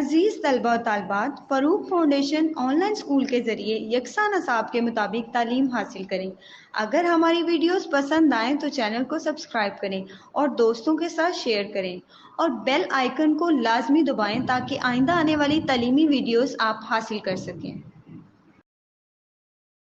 अजीज तलबा और तालबात, Farooq foundation online school के ज़रिए यकसा नसाब के मुताबिक तालीम हासिल करें। अगर हमारी वीडियोस पसंद आएँ तो चैनल को सब्सक्राइब करें और दोस्तों के साथ शेयर करें और बेल आइकन को लाजमी दबाएं ताकि आइंदा आने वाली तालीमी वीडियोस आप हासिल कर सकें।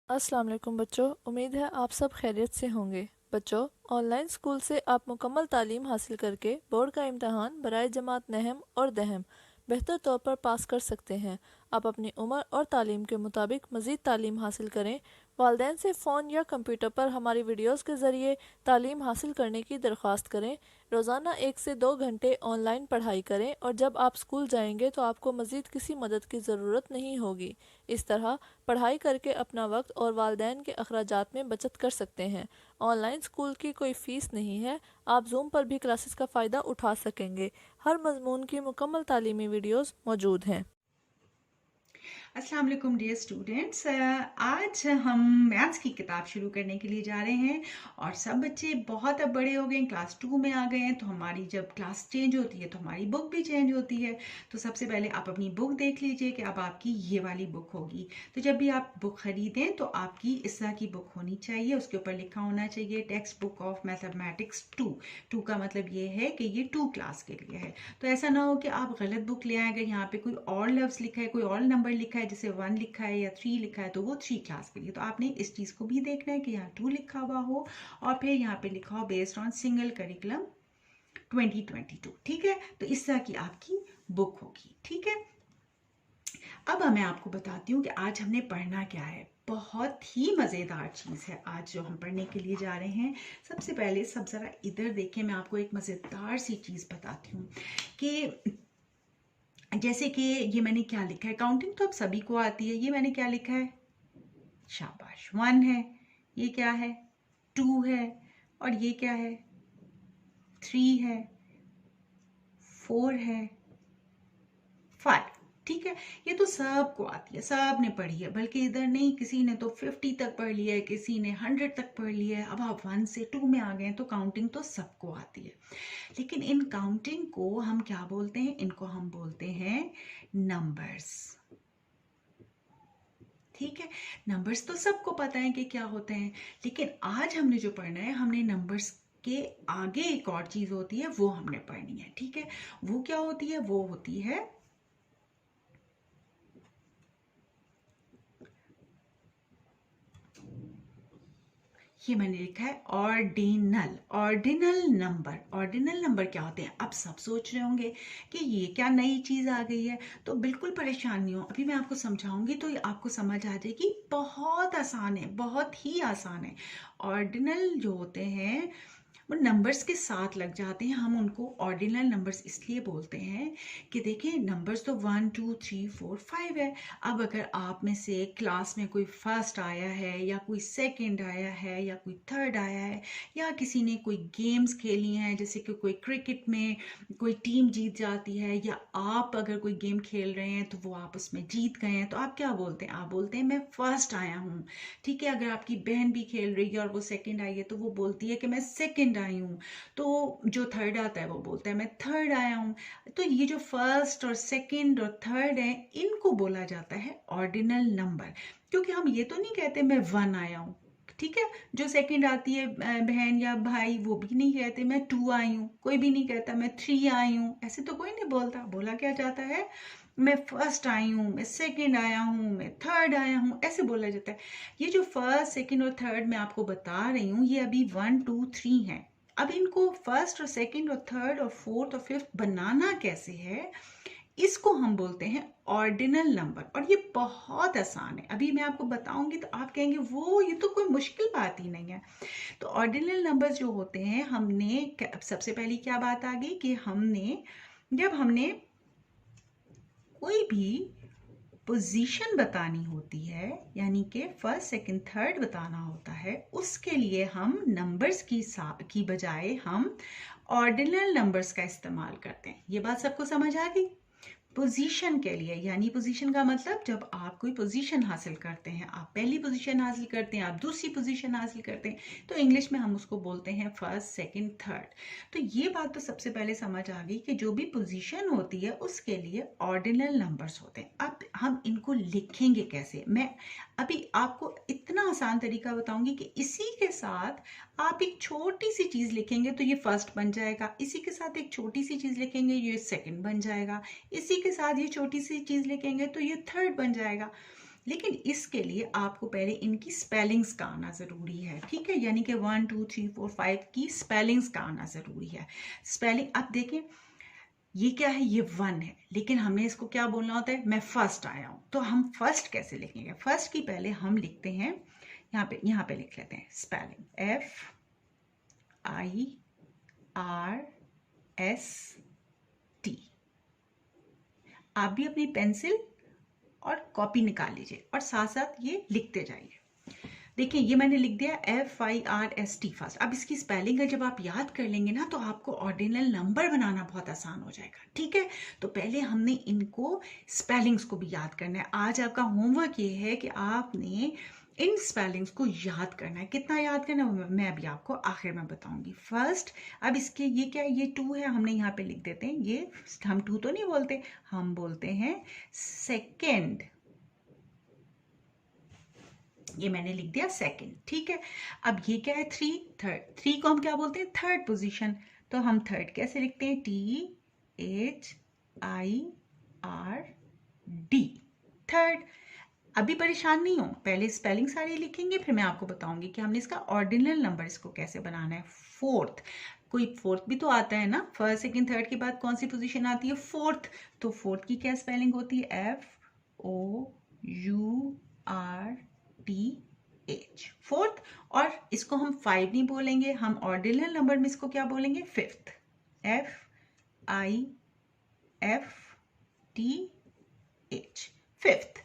अस्सलाम वालेकुम बच्चों, उम्मीद है आप सब खैरियत से होंगे। बच्चों, ऑनलाइन स्कूल से आप मुकम्मल तालीम हासिल करके बोर्ड का इम्तहान बराए जमात नहम और दहम बेहतर तौर पर पास कर सकते हैं। आप अपनी उम्र और तालीम के मुताबिक मज़ीद तालीम हासिल करें। वालिदैन से फ़ोन या कंप्यूटर पर हमारी वीडियोस के ज़रिए तालीम हासिल करने की दरख्वास्त करें। रोज़ाना 1 से 2 घंटे ऑनलाइन पढ़ाई करें और जब आप स्कूल जाएंगे तो आपको मज़ीद किसी मदद की ज़रूरत नहीं होगी। इस तरह पढ़ाई करके अपना वक्त और वालिदैन के अखराजात में बचत कर सकते हैं। ऑनलाइन स्कूल की कोई फ़ीस नहीं है। आप जूम पर भी क्लासेस का फ़ायदा उठा सकेंगे। हर मजमून की मुकम्मल तालीमी वीडियोस मौजूद हैं। अस्सलाम वालेकुम डियर स्टूडेंट्स। आज हम मैथ्स की किताब शुरू करने के लिए जा रहे हैं और सब बच्चे बहुत अब बड़े हो गए हैं, क्लास 2 में आ गए हैं। तो हमारी जब क्लास चेंज होती है तो हमारी बुक भी चेंज होती है। तो सबसे पहले आप अपनी बुक देख लीजिए कि अब आपकी ये वाली बुक होगी। तो जब भी आप बुक खरीदें तो आपकी इस तरह की बुक होनी चाहिए। उसके ऊपर लिखा होना चाहिए टेक्स्ट बुक ऑफ मैथमेटिक्स 2। 2 का मतलब ये है कि ये 2 क्लास के लिए है। तो ऐसा ना हो कि आप गलत बुक ले आए, अगर यहाँ पे कोई और लफ्ज़ लिखा है, कोई और नंबर लिखा है, जैसे 1 लिखा है या 3 लिखा है, तो वो 3 क्लास के लिए। तो आपने इस चीज़ को भी देखना है कि यहाँ 2 लिखा हुआ हो और फिर यहाँ पे लिखा हो बेस्ड ऑन सिंगल करिकुलम 2022। ठीक है, तो इस तरह की आपकी बुक होगी। ठीक है, अब मैं आपको बताती हूँ कि आज हमने पढ़ना क्या है। बहुत ही मज़ेदार चीज़ है आज जो हम पढ़ने के लिए जा रहे हैं। सबसे पहले सब ज़रा इधर देखें, मैं आपको एक मज़ेदार सी चीज़ बताती हूँ कि जैसे कि ये मैंने क्या लिखा है। काउंटिंग तो आप सभी को आती है। ये मैंने क्या लिखा है, शाबाश, 1 है। ये क्या है, 2 है। और ये क्या है, 3 है, 4 है, 5। ठीक है, ये तो सबको आती है, सब ने पढ़ी है। बल्कि इधर नहीं, किसी ने तो 50 तक पढ़ लिया है, किसी ने 100 तक पढ़ लिया है। अब आप 1 से 2 में आ गए हैं तो काउंटिंग तो सबको आती है। लेकिन इन काउंटिंग को हम क्या बोलते हैं, इनको हम बोलते हैं नंबर्स। ठीक है, नंबर्स तो सबको पता है कि क्या होते हैं। लेकिन आज हमने जो पढ़ना है, हमने नंबर्स के आगे एक और चीज होती है, वो हमने पढ़नी है। ठीक है, वो क्या होती है, वो होती है ये मैंने लिखा है ordinal. Ordinal number. Ordinal number क्या होते हैं। अब सब सोच रहे होंगे कि ये क्या नई चीज आ गई है। तो बिल्कुल परेशान नहीं हो, अभी मैं आपको समझाऊंगी तो ये आपको समझ आ जाएगी। बहुत आसान है, बहुत ही आसान है। ऑर्डिनल जो होते हैं वो नंबर्स के साथ लग जाते हैं। हम उनको ऑर्डिनल नंबर्स इसलिए बोलते हैं कि देखिए नंबर्स तो 1 2 3 4 5 है। अब अगर आप में से क्लास में कोई फर्स्ट आया है या कोई सेकंड आया है या कोई थर्ड आया है या किसी ने कोई गेम्स खेली हैं, जैसे कि कोई क्रिकेट में कोई टीम जीत जाती है या आप अगर कोई गेम खेल रहे हैं तो वो आप उसमें जीत गए हैं, तो आप क्या बोलते हैं, आप बोलते हैं मैं फर्स्ट आया हूँ। ठीक है, अगर आपकी बहन भी खेल रही है और वो सेकंड आई है तो वो बोलती है कि मैं सेकंड आई हूँ। तो जो थर्ड आता है वो बोलता है मैं थर्ड आया हूँ। तो ये जो फर्स्ट और सेकंड और थर्ड है, इनको बोला जाता है ऑर्डिनल नंबर। क्योंकि हम ये तो नहीं कहते मैं 1 आया हूँ। ठीक है, जो सेकंड आती है बहन या भाई, वो भी नहीं कहते मैं 2 आई हूँ। कोई भी नहीं कहता मैं 3 आई हूँ। ऐसे तो कोई नहीं बोलता। बोला क्या जाता है, मैं फर्स्ट आई हूँ, मैं सेकंड आया हूँ, मैं थर्ड आया हूँ, ऐसे बोला जाता है। ये जो फर्स्ट सेकंड और थर्ड मैं आपको बता रही हूँ, ये अभी 1 2 3 है। अब इनको फर्स्ट और सेकंड और थर्ड और फोर्थ और फिफ्थ बनाना कैसे है, इसको हम बोलते हैं ऑर्डिनल नंबर। और ये बहुत आसान है, अभी मैं आपको बताऊंगी तो आप कहेंगे वो ये तो कोई मुश्किल बात ही नहीं है। तो ऑर्डिनल नंबर जो होते हैं, हमने सबसे पहली क्या बात आ गई कि जब हमने कोई भी पोजीशन बतानी होती है, यानी कि फर्स्ट सेकंड थर्ड बताना होता है, उसके लिए हम नंबर्स की बजाय हम ऑर्डिनल नंबर्स का इस्तेमाल करते हैं। ये बात सबको समझ आ गई। पोजीशन के लिए, यानी पोजीशन का मतलब जब आप कोई पोजीशन हासिल करते हैं, आप पहली पोजीशन हासिल करते हैं, आप दूसरी पोजीशन हासिल करते हैं, तो इंग्लिश में हम उसको बोलते हैं फर्स्ट, सेकंड, थर्ड। तो ये बात तो सबसे पहले समझ आ गई कि जो भी पोजीशन होती है उसके लिए ऑर्डिनल नंबर्स होते हैं। अब हम इनको लिखेंगे कैसे, मैं अभी आपको इतना आसान तरीका बताऊंगी कि इसी के साथ आप एक छोटी सी चीज लिखेंगे तो ये फर्स्ट बन जाएगा, इसी के साथ एक छोटी सी चीज लिखेंगे ये सेकंड बन जाएगा, इसी के साथ ये छोटी सी चीज लिखेंगे तो ये थर्ड बन जाएगा। लेकिन इसके लिए आपको पहले इनकी स्पेलिंग्स का आना जरूरी है, ठीक है, यानी कि 1 2 3 4 5 की स्पेलिंग्स का आना जरूरी है। स्पेलिंग अब देखें, ये क्या है, ये 1 है, लेकिन हमने इसको क्या बोलना होता है, मैं फर्स्ट आया हूं, तो हम फर्स्ट कैसे लिखेंगे, फर्स्ट की पहले हम लिखते हैं यहाँ पे लिख लेते हैं स्पेलिंग FIRST। आप भी अपनी पेंसिल और कॉपी निकाल लीजिए और साथ साथ ये लिखते जाइए। देखिए ये मैंने लिख दिया FIRST फर्स्ट। अब इसकी स्पेलिंग है जब आप याद कर लेंगे ना तो आपको ऑर्डिनल नंबर बनाना बहुत आसान हो जाएगा, ठीक है। तो पहले हमने इनको स्पेलिंग्स को भी याद करना है। आज आपका होमवर्क ये है कि आपने इन स्पेलिंग्स को याद करना है। कितना याद करना है मैं अभी आपको आखिर में बताऊंगी। फर्स्ट, अब इसके ये क्या है, ये 2 है, हमने यहाँ पे लिख देते हैं, ये हम 2 तो नहीं बोलते, हम बोलते हैं सेकेंड। ये मैंने लिख दिया सेकंड, ठीक है। अब ये क्या है, 3, थर्ड। 3 को हम क्या बोलते हैं, थर्ड पोजीशन। तो हम थर्ड कैसे लिखते हैं, THIRD, थर्ड। अभी परेशान नहीं हो, पहले स्पेलिंग सारी लिखेंगे फिर मैं आपको बताऊंगी कि हमने इसका ऑर्डिनल नंबर इसको कैसे बनाना है। फोर्थ, कोई फोर्थ भी तो आता है ना, फर्स्ट सेकंड थर्ड के बाद कौन सी पोजीशन आती है, फोर्थ। तो फोर्थ की क्या स्पेलिंग होती है, FOURTH, फोर्थ। और इसको हम 5 नहीं बोलेंगे, हम ऑर्डिनल नंबर में इसको क्या बोलेंगे, फिफ्थ, FIFTH, फिफ्थ।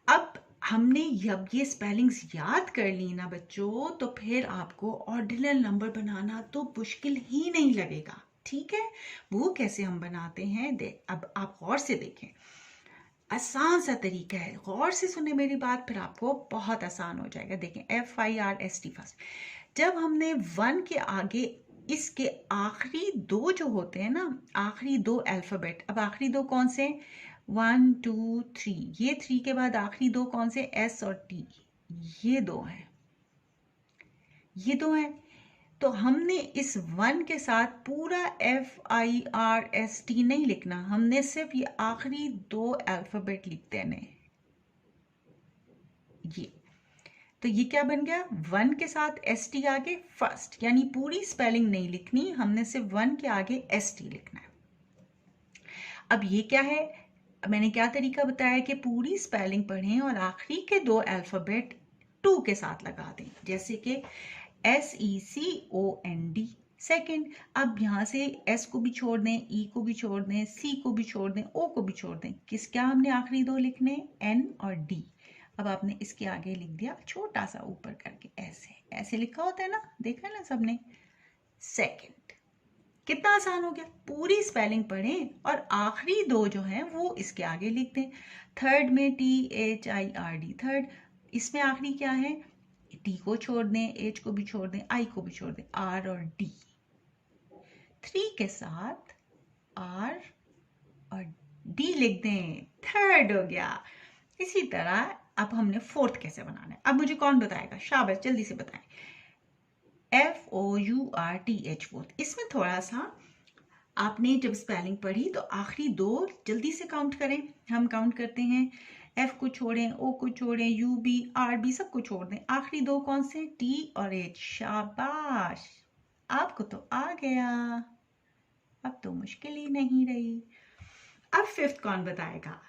अब हमने जब ये स्पेलिंग्स याद कर ली ना बच्चों, तो फिर आपको ऑर्डिनल नंबर बनाना तो मुश्किल ही नहीं लगेगा, ठीक है। वो कैसे हम बनाते हैं, अब आप गौर से देखें, आसान सा तरीका है, गौर से सुने मेरी बात, फिर आपको बहुत आसान हो जाएगा। देखें FIRST फर्स्ट, जब हमने 1 के आगे इसके आखिरी 2 जो होते हैं ना, आखिरी 2 अल्फाबेट, अब आखिरी 2 कौन से, 1 2 3, ये 3 के बाद आखिरी 2 कौन से, S और T, ये 2 हैं, ये 2 हैं। तो हमने इस 1 के साथ पूरा FIRST नहीं लिखना, हमने सिर्फ ये आखिरी 2 अल्फाबेट लिख देने। ये तो ये क्या बन गया, 1 के साथ ST आगे फर्स्ट, यानी पूरी स्पेलिंग नहीं लिखनी, हमने सिर्फ 1 के आगे ST लिखना है। अब ये क्या है, मैंने क्या तरीका बताया कि पूरी स्पेलिंग पढ़ें और आखिरी के 2 अल्फाबेट 2 के साथ लगा दें, जैसे कि SECOND, सेकेंड। अब यहाँ से S को भी छोड़ दें, E को भी छोड़ दें, C को भी छोड़ दें, O को भी छोड़ दें, क्या हमने आखिरी 2 लिखने, N और D। अब आपने इसके आगे लिख दिया छोटा सा ऊपर करके, ऐसे लिखा होता है ना, देखा है ना सबने, सेकेंड। कितना आसान हो गया, पूरी स्पेलिंग पढ़ें और आखिरी 2 जो हैं वो इसके आगे लिख दें। थर्ड में THIRD, थर्ड, इसमें आखिरी क्या है, T को छोड़ दें, H को भी छोड़ दें, I को भी छोड़ दें, R और D। 3 के साथ R और D लिख दें, थर्ड हो गया। इसी तरह अब हमने फोर्थ कैसे बनाना है, अब मुझे कौन बताएगा, शाबाश जल्दी से बताएं। FOURTH, fourth. इसमें थोड़ा सा आपने जब स्पेलिंग पढ़ी तो आखिरी 2 जल्दी से काउंट करें। हम काउंट करते हैं, F को छोड़ें, O को छोड़ें, UB RB सबको छोड़ दें, आखिरी 2 कौन से, T और H। शाबाश, आपको तो आ गया, अब तो मुश्किल ही नहीं रही। अब फिफ्थ कौन बताएगा,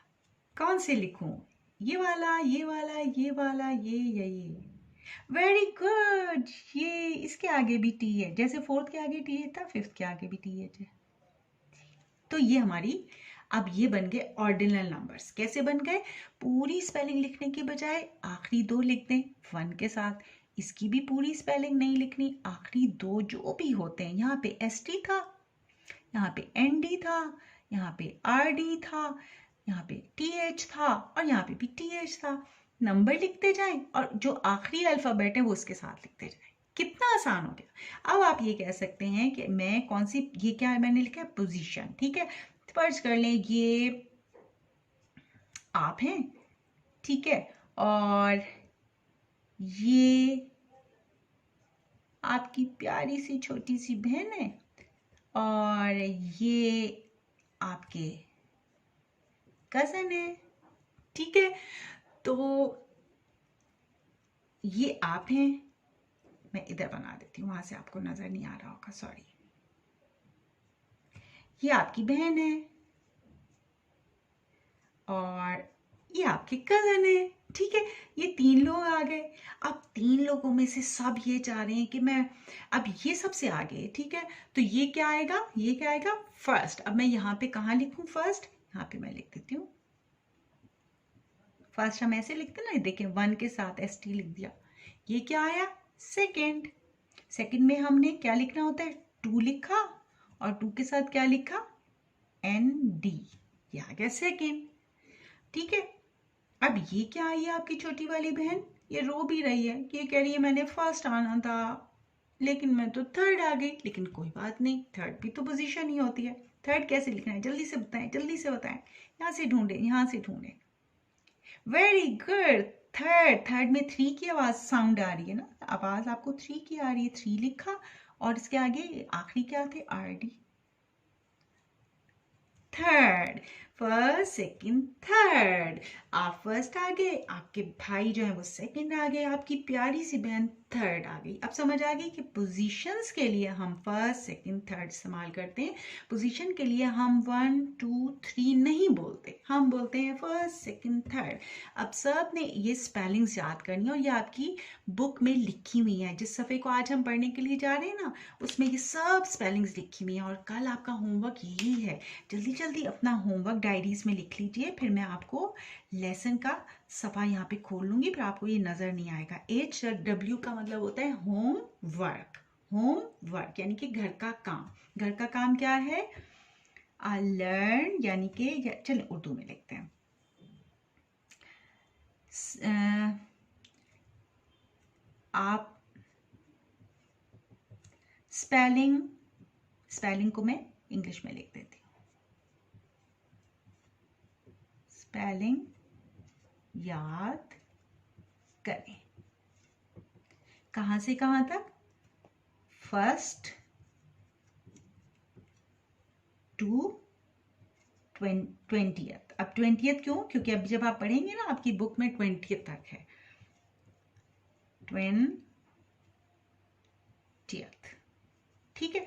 कौन से लिखूं, ये वाला, ये वाला, ये वाला, ये या ये। वेरी गुड, ये इसके आगे भी T है, जैसे फोर्थ के आगे T था फिफ्थ के आगे भी TH है। तो ये हमारी, अब ये बन गए ऑर्डिनल नंबर्स। कैसे बन गए, पूरी स्पेलिंग लिखने के बजाय आखिरी 2 लिख दें 1 के साथ, इसकी भी पूरी स्पेलिंग नहीं लिखनी, आखिरी 2 जो भी होते हैं, यहाँ पे ST था, यहाँ पे ND था, यहाँ पे RD था, यहाँ पे TH था और यहाँ पे भी TH था। नंबर लिखते जाएं और जो आखिरी अल्फाबेट है वो उसके साथ लिखते जाएं। कितना आसान हो गया। अब आप ये कह सकते हैं कि मैं कौन सी, ये क्या है मैंने लिखा है पोजीशन, ठीक है। फर्ज कर लें ये आप हैं, ठीक है, और ये आपकी प्यारी सी छोटी सी बहन है और ये आपके कजन है, ठीक है। तो ये आप हैं, मैं इधर बना देती हूँ, वहां से आपको नजर नहीं आ रहा होगा, सॉरी। ये आपकी बहन है और ये आपके कजन है, ठीक है। ये 3 लोग आ गए। अब 3 लोगों में से सब ये चाह रहे हैं कि मैं, अब ये सबसे आगे, ठीक है, तो ये क्या आएगा, ये क्या आएगा, फर्स्ट। अब मैं यहाँ पे कहाँ लिखूं फर्स्ट, यहाँ पे मैं लिख देती हूँ फर्स्ट। हम ऐसे लिखते ना, देखिए 1 के साथ ST लिख दिया। ये क्या आया, सेकेंड। सेकेंड में हमने क्या लिखना होता है, 2 लिखा और 2 के साथ क्या लिखा, ND, ये आ गया सेकेंड, ठीक है। अब ये क्या आई है आपकी छोटी वाली बहन, ये रो भी रही है, ये कह रही है मैंने फर्स्ट आना था लेकिन मैं तो थर्ड आ गई। लेकिन कोई बात नहीं, थर्ड भी तो पोजीशन ही होती है। थर्ड कैसे लिखना है, जल्दी से बताएं, जल्दी से बताएं, यहाँ से ढूंढे, यहाँ से ढूंढे। Very good, third. थर्ड में 3 की आवाज साउंड आ रही है ना, आवाज आपको 3 की आ रही है, 3 लिखा और इसके आगे आखिरी क्या थे, RD। Third, first second third. आप फर्स्ट आ गए, आपके भाई जो है वो सेकंड आ गए, आपकी प्यारी सी बहन थर्ड आ गई। अब समझ आ गई कि पोजीशंस के लिए हम फर्स्ट सेकंड थर्ड इस्तेमाल करते हैं। पोजीशन के लिए हम 1 2 3 नहीं बोलते, हम बोलते हैं फर्स्ट सेकंड थर्ड। अब सब ने ये स्पेलिंग्स याद करनी है और ये आपकी बुक में लिखी हुई है। जिस सफ़े को आज हम पढ़ने के लिए जा रहे हैं ना, उसमें ये सब स्पेलिंग्स लिखी हुई हैं और कल आपका होमवर्क यही है। जल्दी जल्दी अपना होमवर्क डायरीज में लिख लीजिए, फिर मैं आपको लेसन का सफ़ा यहाँ पे खोल लूंगी, फिर आपको ये नज़र नहीं आएगा। HW का मतलब होता है होम वर्क। होम वर्क यानी कि घर का काम। घर का काम क्या है, लर्न, यानी कि चलिए उर्दू में लिखते हैं। आप स्पेलिंग को मैं इंग्लिश में लिख देती हूँ। स्पेलिंग याद करें, कहां से कहां तक, फर्स्ट टू 20th। अब 20th क्यों, क्योंकि अब जब आप पढ़ेंगे ना आपकी बुक में 20th तक है, 20th, ठीक है।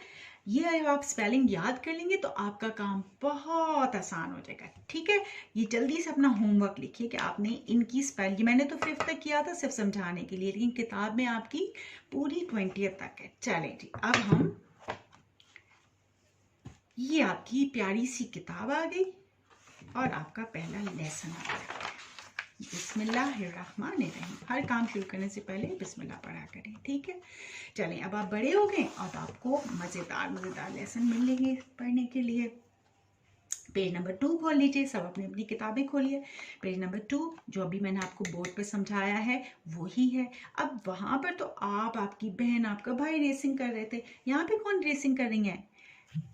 ये आप स्पेलिंग याद कर लेंगे तो आपका काम बहुत आसान हो जाएगा, ठीक है। ये जल्दी से अपना होमवर्क लिखिए कि आपने इनकी स्पेलिंग, मैंने तो 5th तक किया था सिर्फ समझाने के लिए, लेकिन किताब में आपकी पूरी 20th तक है। चलें जी, अब हम, ये आपकी प्यारी सी किताब आ गई और आपका पहला लेसन आ गया। बिस्मिल्लाहिर्रहमानिर्रहीम। हर काम शुरू करने से पहले बिस्मिल्लाह पढ़ा करें, ठीक है। चलें, अब आप बड़े हो गए और आपको मज़ेदार लेसन मिलेंगे पढ़ने के लिए। पेज नंबर 2 खोल लीजिए, सब अपनी अपनी किताबें खोलिए। पेज नंबर 2 जो अभी मैंने आपको बोर्ड पे समझाया है वही है। अब वहाँ पर तो आप, आपकी बहन, आपका भाई रेसिंग कर रहे थे। यहाँ पे कौन रेसिंग कर रही है,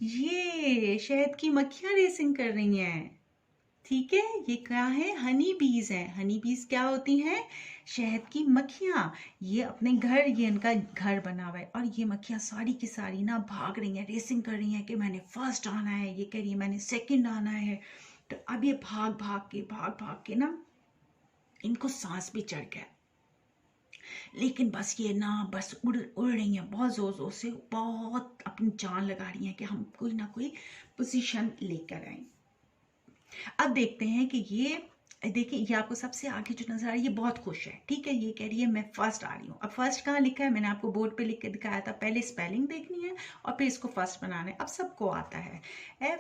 ये शहद की मक्खियाँ रेसिंग कर रही हैं, ठीक है। ये क्या है, हनी बीज है। हनी बीज क्या होती हैं, शहद की मक्खियाँ। ये अपने घर, ये इनका घर बना हुआ है और ये मक्खियाँ सारी की सारी ना भाग रही हैं, रेसिंग कर रही हैं कि मैंने फर्स्ट आना है, ये कह रही है मैंने सेकंड आना है। तो अब ये भाग भाग के ना इनको सांस भी चढ़ गया, लेकिन बस ये ना बस उड़ रही हैं बहुत जोर से, बहुत अपनी जान लगा रही हैं कि हम कोई ना कोई पोजीशन लेकर आए। अब देखते हैं कि ये देखिए, ये आपको सबसे आगे जो नजर आ रही है ये बहुत खुश है, ठीक है। ये कह रही है मैं फर्स्ट आ रही हूँ। अब फर्स्ट कहाँ लिखा है, मैंने आपको बोर्ड पे लिख के दिखाया था। पहले स्पेलिंग देखनी है और फिर इसको फर्स्ट बनाना है। अब सबको आता है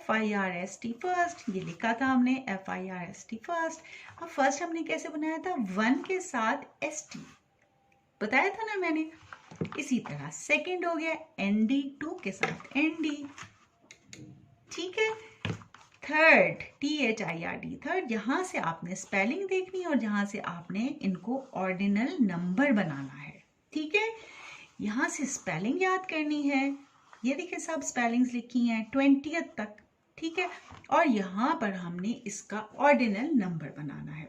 FIRST फर्स्ट, ये लिखा था हमने FIRST फर्स्ट। अब फर्स्ट हमने कैसे बनाया था, 1 के साथ ST बताया था ना मैंने। इसी तरह सेकेंड हो गया ND, 2 के साथ ND, ठीक है। थर्ड THIRD, थर्ड, यहाँ से आपने स्पेलिंग देखनी है और जहाँ से आपने इनको ऑर्डिनल नंबर बनाना है। ठीक है, यहाँ से स्पेलिंग याद करनी है। ये देखिए सब स्पेलिंग्स लिखी हैं 20th तक। ठीक है, और यहाँ पर हमने इसका ऑर्डिनल नंबर बनाना है।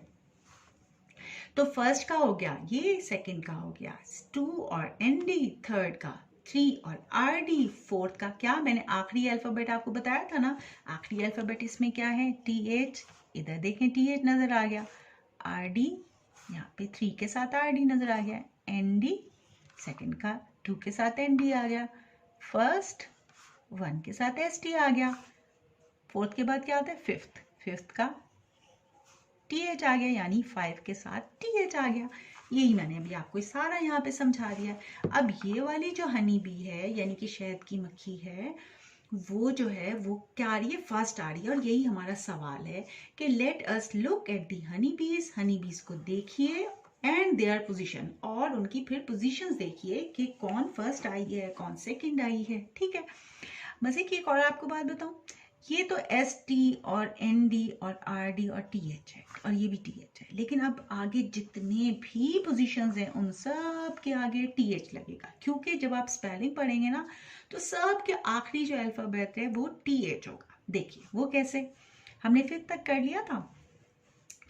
तो फर्स्ट का हो गया ये, सेकंड का हो गया 2 और ND, थर्ड का 3 और RD, फोर्थ का क्या मैंने आखिरी अल्फाबेट आपको बताया था ना, आखिरी अल्फाबेट इसमें क्या है TH, इधर देखें TH नजर आ गया, RD यहाँ पे 3 के साथ RD नजर आ गया, ND सेकंड का 2 के साथ ND आ गया, फर्स्ट 1 के साथ ST आ गया, फोर्थ के बाद क्या आता है फिफ्थ का TH आ गया, यानी 5 के साथ TH आ गया। यही मैंने अभी आपको सारा यहाँ पे समझा दिया। अब ये वाली जो हनी बी है यानी कि शहद की मक्खी है, वो जो है वो क्या आ रही है, फर्स्ट आ रही है। और यही हमारा सवाल है कि let us look at the Honey बीज को देखिए एंड देयर पोजीशन, और उनकी फिर पोजीशंस देखिए कि कौन फर्स्ट आई है कौन सेकंड आई है। ठीक है, मजे की एक और आपको बात बताऊं, ये तो ST और ND और RD और TH है और ये भी TH है, लेकिन अब आगे जितने भी पोजीशंस हैं उन सब के आगे TH लगेगा, क्योंकि जब आप स्पेलिंग पढ़ेंगे ना तो सब के आखिरी जो अल्फाबेट है वो TH होगा। देखिए वो कैसे, हमने 5th तक कर लिया था,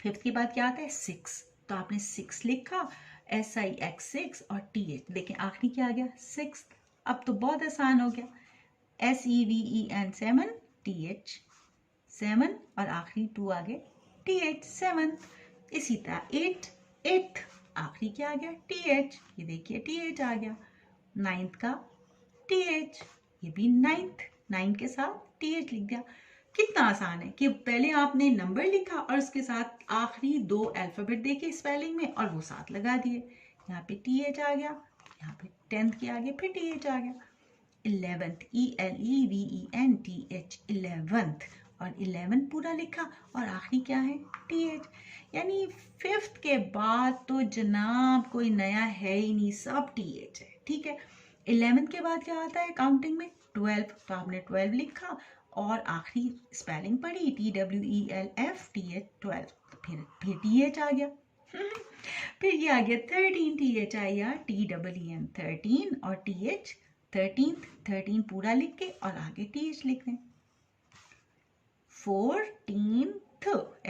5th के बाद क्या आता है 6, तो आपने 6 लिखा, SIX6 और TH, देखें आखिरी क्या आ गया 6। अब तो बहुत आसान हो गया, SEVEN 7, TH 7 और आखिरी 2 आ गए TH 7। इसी तरह 8 आखिरी क्या आ गया TH, ये देखिए TH आ गया, 9th का TH, ये भी 9 के साथ TH लिख दिया। कितना आसान है कि पहले आपने नंबर लिखा और उसके साथ आखिरी 2 अल्फाबेट देखे स्पेलिंग में और वो साथ लगा दिए, यहाँ पे TH आ गया, यहाँ पे 10th के आगे फिर TH आ गया, 11th ELEVENTH 11th, और 11 पूरा लिखा और आखिरी क्या है TH, यानी 5th के बाद तो जनाब कोई नया है ही नहीं, सब TH है। ठीक है, 11th के बाद क्या आता है काउंटिंग में 12, तो आपने 12 लिखा और आखिरी स्पेलिंग पढ़ी TWELF TH 12, फिर TH आ गया। फिर ये आ गया 13 THIR TEEN 13 और TH 13 पूरा लिख के और आगे TH लिख दें। 14th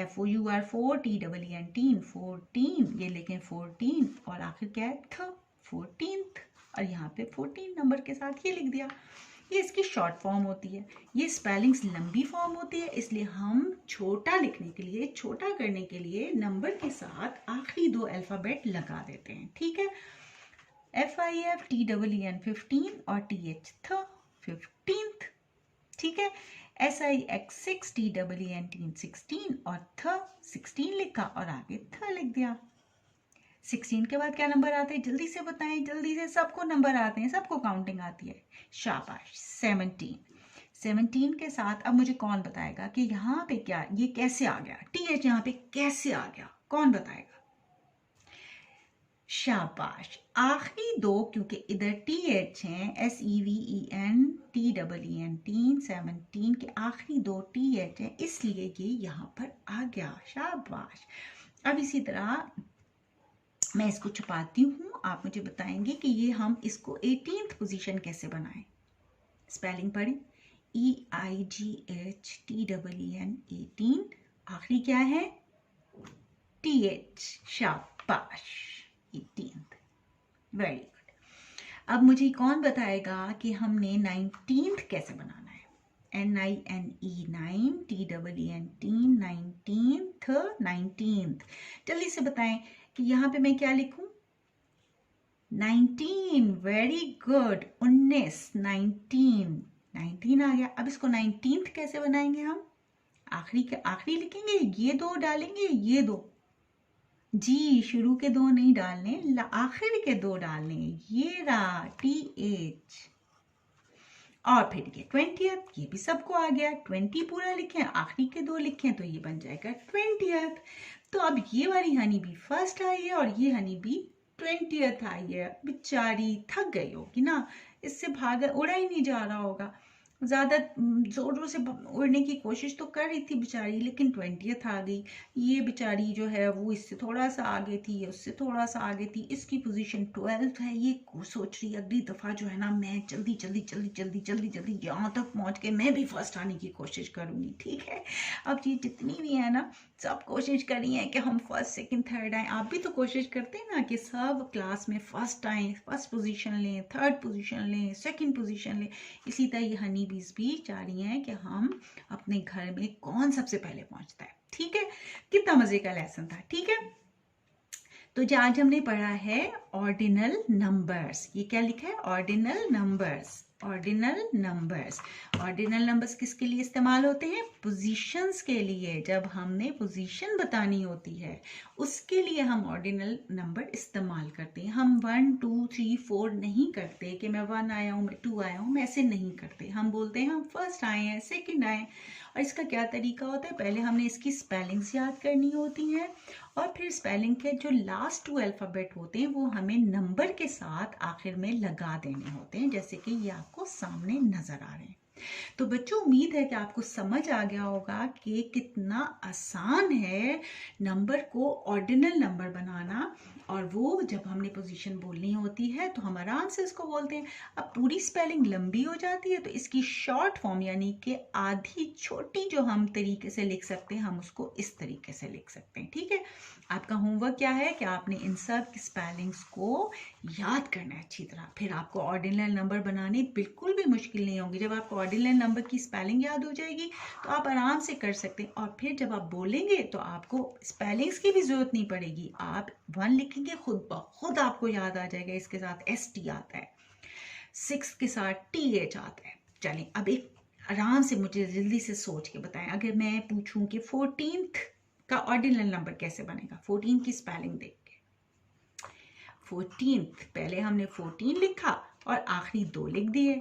FOUR 4 TEEN 14, ये लिखें 14 और आखिर क्या है 14th, और यहाँ पे 14 नंबर के साथ ये लिख दिया। ये इसकी शॉर्ट फॉर्म होती है, ये स्पेलिंग्स लंबी फॉर्म होती है, इसलिए हम छोटा लिखने के लिए, छोटा करने के लिए नंबर के साथ आखिरी 2 अल्फाबेट लगा देते हैं। ठीक है, FIF TEEN 15 और TH 15th। ठीक है, SIX6 TEEN 16 और 16 लिखा और आगे लिख दिया। 16 के बाद क्या नंबर आते हैं जल्दी से बताएं, जल्दी से, सबको नंबर आते हैं, सबको काउंटिंग आती है, शाबाश। 17 के साथ अब मुझे कौन बताएगा कि यहाँ पे क्या, ये कैसे आ गया TH, यहाँ पे कैसे आ गया, कौन बताएगा? शाबाश, आखिरी 2 क्योंकि इधर TH हैं, SEVEN TEEN 17 के आखिरी 2 TH हैं, इसलिए ये यहाँ पर आ गया, शाबाश। अब इसी तरह मैं इसको छुपाती हूँ, आप मुझे बताएंगे कि ये हम इसको 18th पोजीशन कैसे बनाएं। स्पेलिंग पढ़ें, EIGH TEEN 18, आखिरी क्या है TH, शाबाश 18th, वेरी गुड। अब मुझे कौन बताएगा कि हमने 19th कैसे बनाना है? NINE 9 TEEN 19th, जल्दी से बताएं कि यहाँ पे मैं क्या लिखूं? 19, वेरी गुड, 19 आ गया। अब इसको 19th कैसे बनाएंगे हम? आखिरी लिखेंगे, ये 2 डालेंगे, ये 2 जी, शुरू के 2 नहीं डालने, आखिर के 2 डालने, ये रहा TH, और फिर ये 20th, ये भी सबको आ गया, 20 पूरा लिखें, आखिरी के 2 लिखें तो ये बन जाएगा 20th। तो अब ये वाली हनी बी फर्स्ट आई है और ये हनी बी 20th आई है, बेचारी थक गई होगी ना, इससे भागा उड़ा ही नहीं जा रहा होगा, ज़्यादा ज़ोरों से उड़ने की कोशिश तो कर रही थी बेचारी, लेकिन 20th आ गई। ये बेचारी जो है वो इससे थोड़ा सा आगे थी, ये उससे थोड़ा सा आगे थी, इसकी पोजीशन 12th है। ये सोच रही अगली दफ़ा जो है ना मैं जल्दी जल्दी जल्दी जल्दी जल्दी जल्दी यहाँ तक पहुँच के मैं भी फर्स्ट आने की कोशिश करूँगी, ठीक है। अब ये जितनी भी है ना सब कोशिश करी है कि हम फर्स्ट सेकंड थर्ड आए। आप भी तो कोशिश करते हैं ना कि सब क्लास में फर्स्ट आए, फर्स्ट पोजीशन लें, थर्ड पोजीशन लें, सेकंड पोजीशन लें। इसी तरह ये हनी बीज भी चाह रही हैं कि हम अपने घर में कौन सबसे पहले पहुंचता है, ठीक है। कितना मजे का लेसन था, ठीक है। तो जो आज हमने पढ़ा है ऑर्डिनल नंबर्स। ये क्या लिखा है? Ordinal numbers. Ordinal numbers. Ordinal numbers किसके लिए इस्तेमाल होते हैं? पोजीशंस के लिए। जब हमने पोजीशन बतानी होती है उसके लिए हम ऑर्डिनल नंबर इस्तेमाल करते हैं। हम 1 2 3 4 नहीं करते कि मैं 1 आया हूँ, मैं 2 आया हूँ, मैं ऐसे नहीं करते। हम बोलते हैं हम फर्स्ट आए हैं, सेकंड आए। और इसका क्या तरीका होता है? पहले हमने इसकी स्पेलिंग्स याद करनी होती हैं और फिर स्पेलिंग के जो लास्ट 2 अल्फ़ाबेट होते हैं वो हमें नंबर के साथ आखिर में लगा देने होते हैं, जैसे कि ये आपको सामने नजर आ रहे हैं। तो बच्चों उम्मीद है कि आपको समझ आ गया होगा कि कितना आसान है नंबर को ऑर्डिनल नंबर बनाना। और वो जब हमने पोजीशन बोलनी होती है तो हम आराम से इसको बोलते हैं। अब पूरी स्पेलिंग लंबी हो जाती है तो इसकी शॉर्ट फॉर्म यानी कि आधी छोटी जो हम तरीके से लिख सकते हैं हम उसको इस तरीके से लिख सकते हैं, ठीक है। आपका होमवर्क क्या है कि आपने इन सब स्पेलिंग्स को याद करना है अच्छी तरह। फिर आपको ऑर्डिनल नंबर बनाने बिल्कुल भी मुश्किल नहीं होगी। जब आपको ऑर्डिनल नंबर की स्पेलिंग याद हो जाएगी तो आप आराम से कर सकते हैं। और फिर जब आप बोलेंगे तो आपको स्पेलिंग्स की भी जरूरत नहीं पड़ेगी। आप 1 लिखेंगे खुद ब खुद आपको याद आ जाएगा। इसके साथ ST आता है, 6 के साथ TH आता है। चलिए अब एक आराम से मुझे जल्दी से सोच के बताएं। अगर मैं पूछूं कि 14th का ऑर्डिनल नंबर कैसे बनेगा? 14 की स्पेलिंग देख के। 14th, पहले हमने 14 लिखा और आखिरी 2 लिख दिए,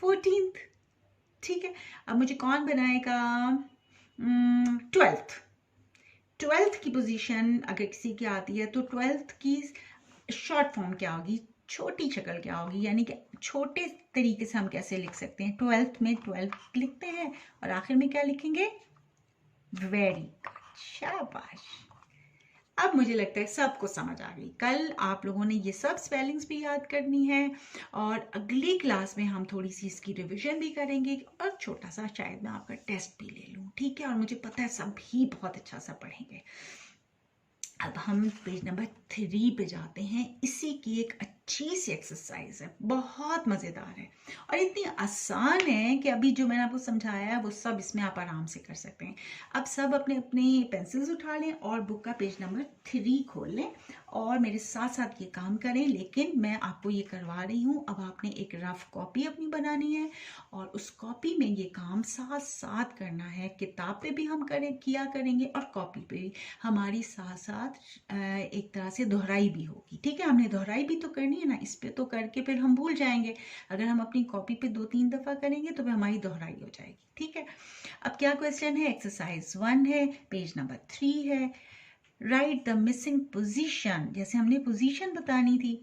14th, ठीक है। अब मुझे कौन बनाएगा? 12th। 12th की पोजीशन अगर किसी की आती है तो 12th की शॉर्ट फॉर्म क्या होगी, छोटी शक्ल क्या होगी, यानी कि छोटे तरीके से हम कैसे लिख सकते हैं? 12th में 12 लिखते हैं और आखिर में क्या लिखेंगे? वेरी गुड, शाबाश। अब मुझे लगता है सबको समझ आ गई। कल आप लोगों ने ये सब स्पेलिंग्स भी याद करनी है और अगली क्लास में हम थोड़ी सी इसकी रिवीजन भी करेंगे और छोटा सा शायद मैं आपका टेस्ट भी ले लूँ, ठीक है। और मुझे पता है सब भी बहुत अच्छा सा पढ़ेंगे। अब हम पेज नंबर 3 पे जाते हैं। इसी की एक अच्छी सी एक्सरसाइज है, बहुत मज़ेदार है और इतनी आसान है कि अभी जो मैंने आपको समझाया है वो सब इसमें आप आराम से कर सकते हैं। अब सब अपने अपने पेंसिल्स उठा लें और बुक का पेज नंबर 3 खोल लें और मेरे साथ साथ ये काम करें। लेकिन मैं आपको ये करवा रही हूँ, अब आपने एक रफ कॉपी अपनी बनानी है और उस कॉपी में ये काम साथ साथ करना है। किताब पे भी हम किया करेंगे और कॉपी पे भी हमारी साथ साथ एक तरह से दोहराई भी होगी, ठीक है। हमने दोहराई भी तो करनी है ना, इस पे तो करके फिर हम भूल जाएंगे। अगर हम अपनी कॉपी पे 2-3 दफा करेंगे तो फिर हमारी दोहराई हो जाएगी, ठीक है। अब क्या क्वेश्चन है? एक्सरसाइज 1 है, पेज नंबर 3 है। Right the missing position. जैसे हमने पोजीशन बतानी थी,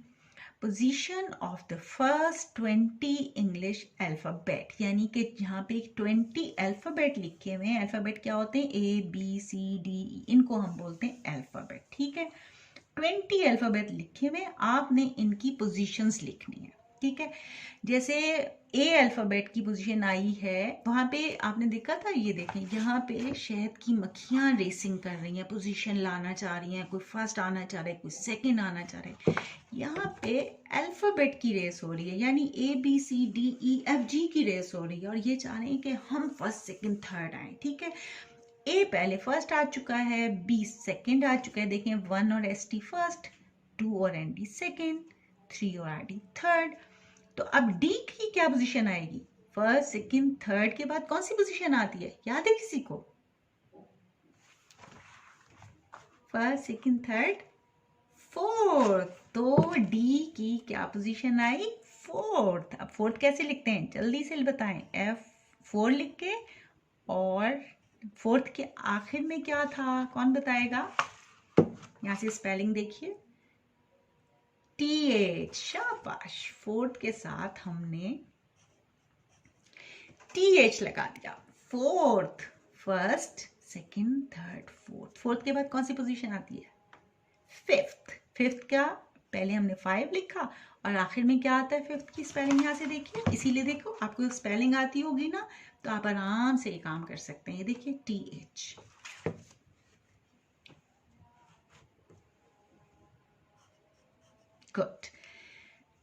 position of the first 20 English alphabet, यानी कि जहाँ पे 20 अल्फाबेट लिखे हुए हैं। अल्फाबेट क्या होते हैं? ABCDE, इनको हम बोलते हैं अल्फाबेट, ठीक है। 20 अल्फाबेट लिखे हुए, आपने इनकी पोजीशंस लिखनी है, ठीक है। जैसे A अल्फाबेट की पोजीशन आई है, वहां पे आपने देखा था, ये देखें यहाँ पे शहद की मक्खियां रेसिंग कर रही हैं, पोजीशन लाना चाह रही हैं। कोई फर्स्ट आना चाह रहा है, कोई सेकंड आना चाह रहा है। यहाँ पे अल्फाबेट की रेस हो रही है, यानी ABCDEFG की रेस हो रही है और ये चाह रहे हैं कि हम फर्स्ट सेकंड थर्ड आए, ठीक है। A पहले फर्स्ट आ चुका है, B सेकंड आ चुका है। देखें 1 और ST फर्स्ट, 2 और ND सेकंड, 3 और RD थर्ड। तो अब D की क्या पोजीशन आएगी? फर्स्ट सेकंड थर्ड के बाद कौन सी पोजीशन आती है? याद है किसी को? First second third fourth. तो D की क्या पोजीशन आई? फोर्थ। अब फोर्थ कैसे लिखते हैं? जल्दी से बताएं। F4 लिख के, और फोर्थ के आखिर में क्या था? कौन बताएगा? यहां से स्पेलिंग देखिए, TH। शाबाश। फोर्थ के साथ हमने TH लगा दिया। Fourth, first, second, third, fourth. Fourth के बाद कौन सी पोजीशन आती है? फिफ्थ। फिफ्थ क्या? पहले हमने 5 लिखा और आखिर में क्या आता है फिफ्थ की स्पेलिंग? यहाँ से देखिए, इसीलिए देखो आपको स्पेलिंग आती होगी ना, तो आप आराम से ये काम कर सकते हैं। ये देखिए TH। गुड।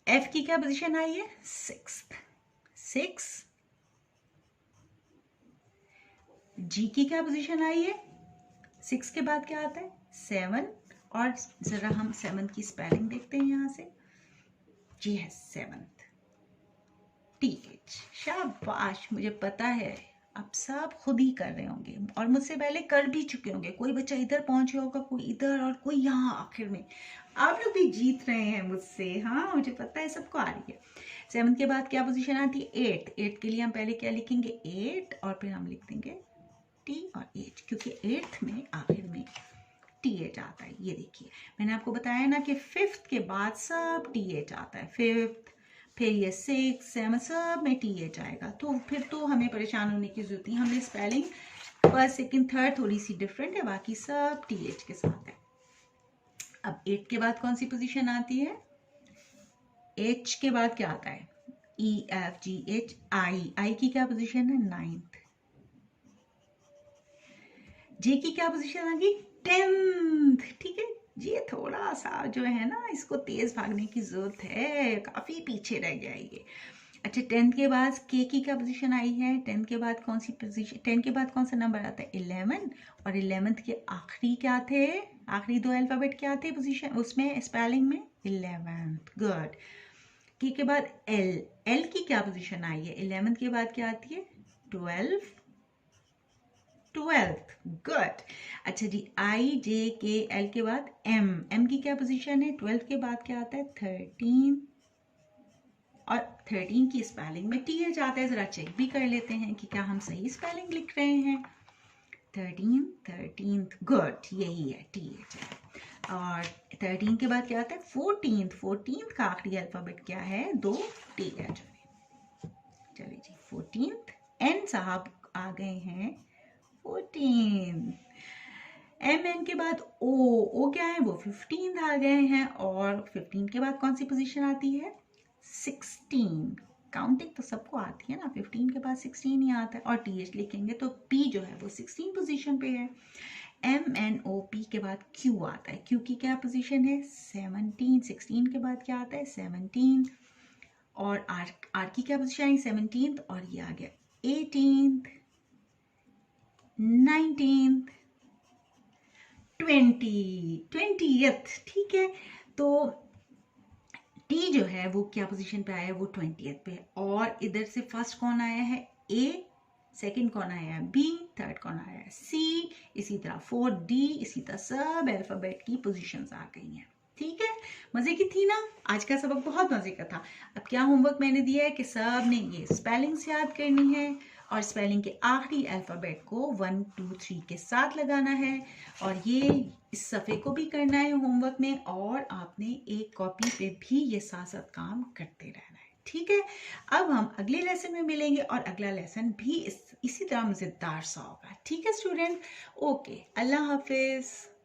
F की क्या पोजीशन आई है? सिक्स्थ। 6। G की क्या पोजीशन आई है? 6 के बाद क्या आता है? 7। और जरा हम 7 की स्पेलिंग देखते हैं यहां से। जी है 7th। TH। शाबाश, मुझे पता है आप सब खुद ही कर रहे होंगे और मुझसे पहले कर भी चुके होंगे। कोई बच्चा इधर पहुंचे होगा, कोई इधर और कोई यहाँ आखिर में। आप लोग भी जीत रहे हैं मुझसे। हाँ, मुझे पता है सबको आ रही है। 7 के बाद क्या पोजीशन आती है? 8। 8 के लिए हम पहले क्या लिखेंगे? 8 और फिर हम लिख देंगे T और H, क्योंकि 8th में आखिर में TH आता है। ये देखिए, मैंने आपको बताया ना कि 5th के बाद सब TH आता है। 5th, फिर ये 6, 7, सब में TH आएगा। तो फिर तो हमें परेशान होने की जरूरत नहीं। हमने स्पेलिंग फर्स्ट, सेकंड, थर्ड थोड़ी सी डिफरेंट है, बाकी सब TH के साथ है। अब 8 के बाद कौन सी पोजीशन आती है? H के बाद क्या आता है? E, F, G, H, I। I की क्या पोजीशन है? 9th। J की क्या पोजीशन आ गई? 10th। ठीक है, ये थोड़ा सा जो है ना, इसको तेज भागने की जरूरत है, काफी पीछे रह गया ये। अच्छा, 10th के बाद K की क्या पोजीशन आई है? 10th के बाद कौन सी पोजीशन? 10 के बाद कौन सा नंबर आता है? 11। और 11th के आखिरी क्या थे? आखिरी 2 अल्फाबेट क्या थे पोजीशन उसमें, स्पेलिंग में? 11th। गुड। K के बाद L। L की क्या पोजीशन आई है? 11th के बाद क्या आती है? 12th। गुड। अच्छा जी, I, J, K, L के बाद M। M की क्या पोजीशन है? 12th के बाद क्या आता है? 13। और 13 की स्पेलिंग में TH आता है। जरा चेक भी कर लेते हैं कि क्या हम सही स्पेलिंग लिख रहे हैं। 13th। गुड, यही है, TH है। और 13 के बाद क्या आता है? 14th। 14th का आखिरी अल्फाबेट क्या है? 2 TH। चलिए जी, 14th। N साहब आ गए हैं 14। MN के बाद O क्या है? वो 15th आ गए हैं। और 15 के बाद कौन सी पोजीशन आती है? 16। काउंटिंग तो सबको आती है ना, 15 के बाद 16 ही आता है। और TH लिखेंगे तो P जो है वो 16 पोजीशन पे है। MNOP के बाद Q आता है। Q की क्या पोजीशन है? 17। 16 के बाद क्या आता है? 17। और R की क्या पोजीशन है? 17th। और ये आ गया 18th, 19th, 20th। ठीक है, तो T जो है वो क्या पोजीशन पे आया है? वो 20th पे। और इधर से फर्स्ट कौन आया है? A। सेकंड कौन आया है? B। थर्ड कौन आया है? C। इसी तरह 4, D। इसी तरह सब अल्फाबेट की पोजीशंस आ गई हैं। ठीक है, मजे की थी ना? आज का सबक बहुत मजे का था। अब क्या होमवर्क मैंने दिया है कि सब ने ये स्पेलिंग्स याद करनी है और स्पेलिंग के आखिरी अल्फाबेट को 1, 2, 3 के साथ लगाना है। और ये इस सफ़े को भी करना है होमवर्क में, और आपने एक कॉपी पे भी ये साथ साथ काम करते रहना है। ठीक है, अब हम अगले लेसन में मिलेंगे और अगला लेसन भी इसी तरह मज़ेदार सा होगा। ठीक है स्टूडेंट, ओके, अल्लाह हाफिज़।